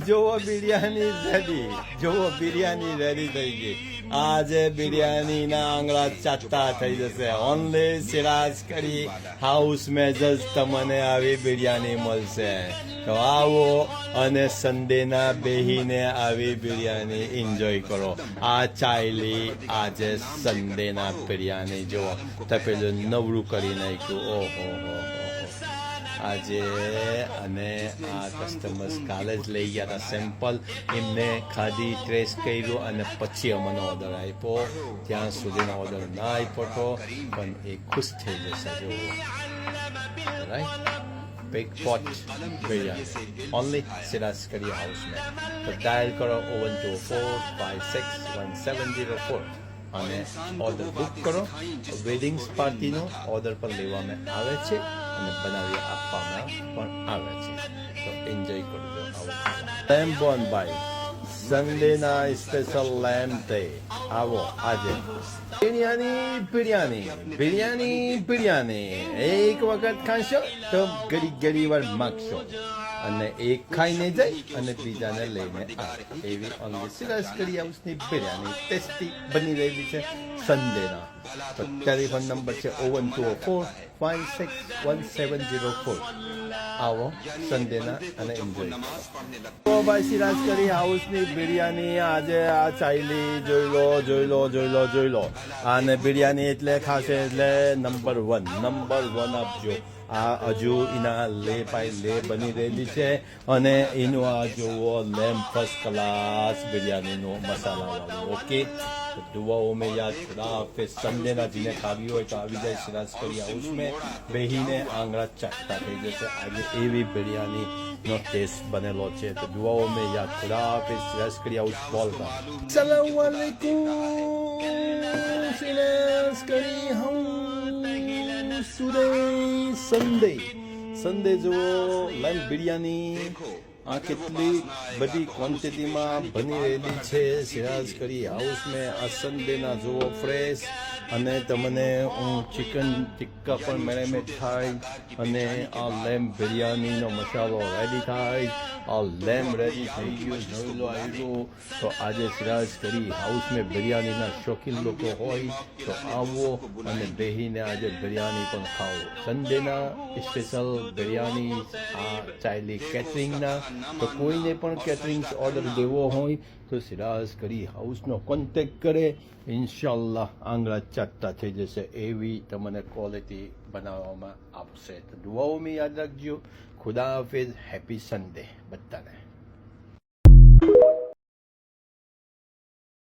જોવો બિરયાની રેડી, જોવો બિરયાની રેડી થઈ ગઈ. આજે બિરયાની ના આંગળા ચાટતા થઈ જશે. ઓનલી સિરાજ કરી હાઉસ મેં જ તમને આવી બિરયાની મળશે. તો આવો અને સન્ડે ના બેહીને આવી બિરયાની એન્જોય કરો. આ ચાયલી આજે સન્ડે ના બિરયાની જુઓ તો પેલું નવરું કરી નાખ્યું. ઓહો આજે અને આ કસ્ટમર્સ કાલે જ લઈ ગયા હતા સેમ્પલ. એમને ખાધી ટ્રેસ કર્યું અને પછી અમને ઓર્ડર આપ્યો. ત્યાં સુધીનો ઓર્ડર ના આપ્યો તો પણ એ ખુશ થઈ જશે. જો right big pot biryani only Siraz Curry House में. तो डायल करो 01245617004 અને ઓર્ડર બુક કરો. વેડિંગ્સ પાર્ટીનો ઓર્ડર પણ લેવામાં આવે છે અને બનાવી આપવામાં પણ આવે છે. તો એન્જોય કરજો. Lamb bone by સન્ડેના special lamb day. આવો આજે બિરયાની એક વખત ખાશો તો ઘડી વાર માગશો અને એક ખાઈને જાય અને બીજાને લઈને આવે. એવી ઓનલી સિરાજ કરી હાઉસની બિરયાની ટેસ્ટી બની રહેલી છે સન્ડેના. તો ટેલિફોન નંબર છે 01245617004. આવો સન્ડેના અને એન્જોય કરો. તો ભાઈ સિરાજ કરી હાઉસની બિરયાની આજે આ ચાયલી જોઈ લો. અને બિરયાની એટલે ખાશે એટલે નંબર વન આપજો. આ હજુ એના લે બની રહેલી છે અને એનું આ જોવો લેમ્બ ફર્સ્ટ ક્લાસ બિરયાનીનો મસાલાવાળું. ઓકે दुआओं में याद खुदा हाफिज. संडे ना जिन्हें खावी हो तो આવી જાય સિરાજ કરી હાઉસ में બેહીને આંગળા ચાટતા થઈ જશે. આજે એવી બિરયાની નો ટેસ્ટ બનેલો છે. તો દુઆઓ में याद खुदा हाफिज. સિરાજ કરી હાઉસ બોલતા સલામ વાલેકુમ. સિરાજ કરી હાઉસ ટુડે સન્ડે જો લેમ્બ બિરયાની આ કેટલી બધી ક્વોન્ટિટીમાં બની રહેલી છે સિરાજ કરી હાઉસ મેં. આ સન્ડેના જુઓ ફ્રેશ અને તમને ચિકન ટિક્કા પણ મેરેમેટ થાય અને આ લેમ્બ બિરયાનીનો મસાલો રેડી થાય. આ લેમ્બ રેડી થઈ ગયો જોઈ લો આવ્યું. તો આજે સિરાજ કરી હાઉસ મેં બિરયાનીના શોખીન લોકો હોય તો આવો અને બેહીને આજે બિરયાની પણ ખાઓ. સન્ડેના સ્પેશિયલ બિરયાની આ ચાયલી કેટરિંગના. તો કોઈને પણ કેટરિંગ ઓર્ડર દેવો હોય તો સિરાજ કરી હાઉસનો કોન્ટેક્ટ કરે. ઇન્શાલ્લાહ આંગળા ચાટતા થઈ જશે એવી તમને ક્વોલિટી બનાવવામાં આવશે. તો દુઆઓ મેં યાદ રાખજો. ખુદા હાફિઝ. હેપી સન્ડે બધાને.